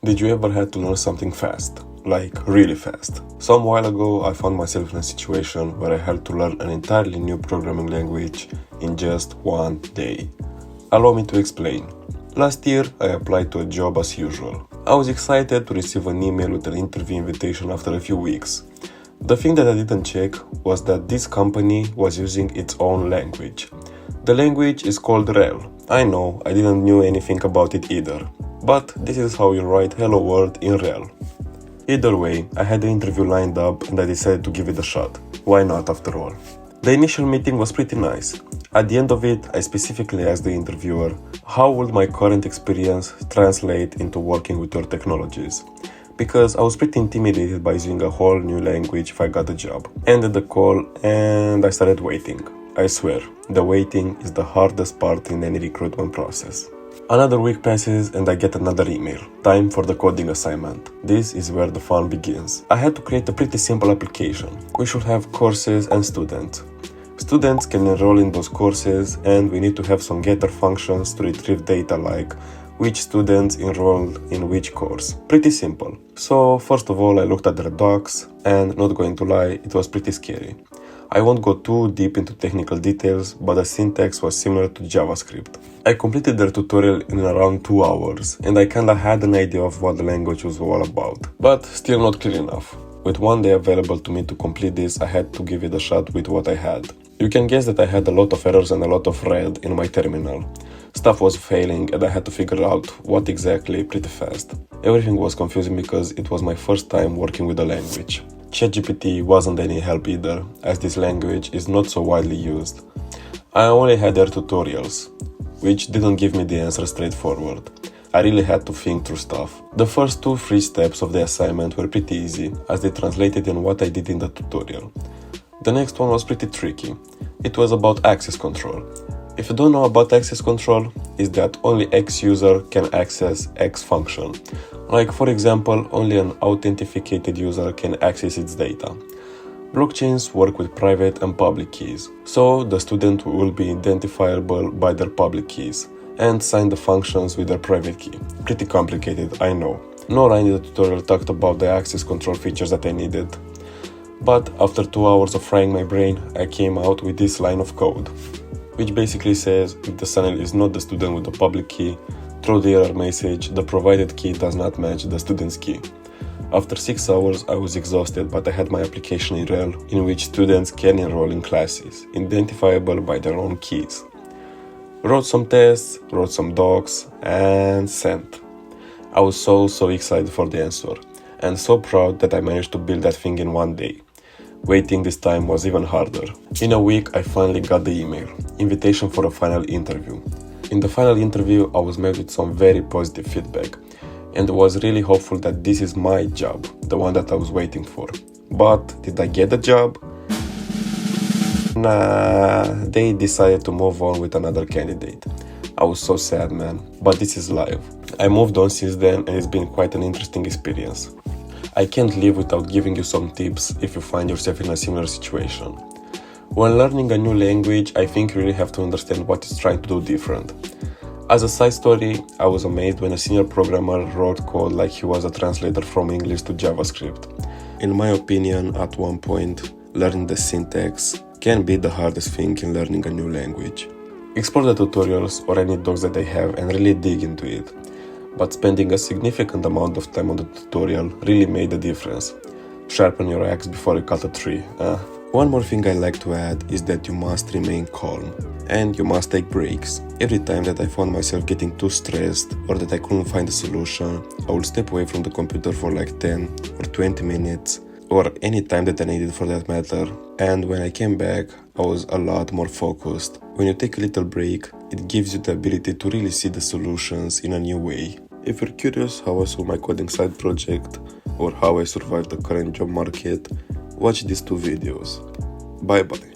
Did you ever had to learn something fast? Like really fast? Some while ago I found myself in a situation where I had to learn an entirely new programming language in just one day. Allow me to explain. Last year I applied to a job as usual. I was excited to receive an email with an interview invitation after a few weeks. The thing that I didn't check was that this company was using its own language. The language is called RHEL. I know, I didn't know anything about it either. But this is how you write hello world in RHEL. Either way, I had the interview lined up and I decided to give it a shot. Why not after all? The initial meeting was pretty nice. At the end of it, I specifically asked the interviewer, how would my current experience translate into working with your technologies? Because I was pretty intimidated by using a whole new language if I got a job. Ended the call and I started waiting. I swear, the waiting is the hardest part in any recruitment process. Another week passes and I get another email. Time for the coding assignment. This is where the fun begins. I had to create a pretty simple application. We should have courses and students. Students can enroll in those courses and we need to have some getter functions to retrieve data like which students enrolled in which course. Pretty simple. So first of all I looked at their docs and not going to lie, it was pretty scary. I won't go too deep into technical details, but the syntax was similar to JavaScript. I completed their tutorial in around 2 hours, and I kinda had an idea of what the language was all about, but still not clear enough. With one day available to me to complete this, I had to give it a shot with what I had. You can guess that I had a lot of errors and a lot of red in my terminal. Stuff was failing and I had to figure out what exactly pretty fast. Everything was confusing because it was my first time working with a language. ChatGPT wasn't any help either, as this language is not so widely used. I only had their tutorials, which didn't give me the answer straightforward. I really had to think through stuff. The first 2-3 steps of the assignment were pretty easy, as they translated in what I did in the tutorial. The next one was pretty tricky. It was about access control. If you don't know about access control, is that only X user can access X function. Like for example, only an authenticated user can access its data. Blockchains work with private and public keys, so the student will be identifiable by their public keys and sign the functions with their private key. Pretty complicated, I know. No line in the tutorial talked about the access control features that I needed. But after 2 hours of frying my brain, I came out with this line of code, which basically says if the signer is not the student with the public key, throw the error message, the provided key does not match the student's key. After 6 hours I was exhausted, but I had my application in RHEL in which students can enroll in classes, identifiable by their own keys. Wrote some tests, wrote some docs, and sent. I was so excited for the answer, and so proud that I managed to build that thing in one day. Waiting this time was even harder. In a week I finally got the email, invitation for a final interview. In the final interview I was met with some very positive feedback and was really hopeful that this is my job, the one that I was waiting for. But did I get the job? Nah, they decided to move on with another candidate. I was so sad, man, but this is life. I moved on since then and it's been quite an interesting experience. I can't live without giving you some tips if you find yourself in a similar situation. When learning a new language, I think you really have to understand what it's trying to do different. As a side story, I was amazed when a senior programmer wrote code like he was a translator from English to JavaScript. In my opinion, at one point, learning the syntax can be the hardest thing in learning a new language. Explore the tutorials or any docs that they have and really dig into it. But spending a significant amount of time on the tutorial really made a difference. Sharpen your axe before you cut a tree. One more thing I like to add is that you must remain calm and you must take breaks. Every time that I found myself getting too stressed or that I couldn't find a solution, I would step away from the computer for like 10 or 20 minutes or any time that I needed for that matter. And when I came back, I was a lot more focused. When you take a little break, it gives you the ability to really see the solutions in a new way. If you're curious how I saw my coding side project or how I survived the current job market, watch these 2 videos. Bye bye.